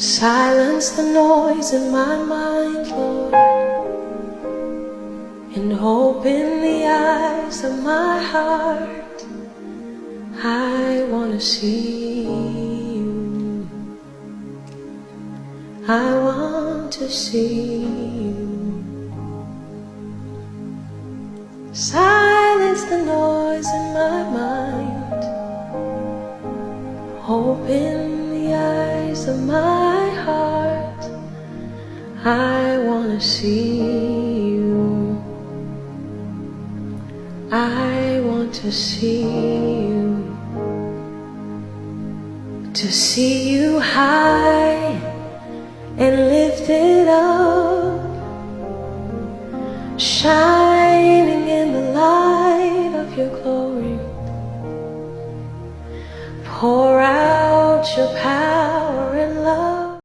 Silence the noise in my mind, Lord, and open the eyes of my heart. I want to see you. I want to see you. Silence the noise in my mind. Open the eyes of my heart. I want to see you. I want to see you. To see you high and lifted up, shining in the light of your glory. Pour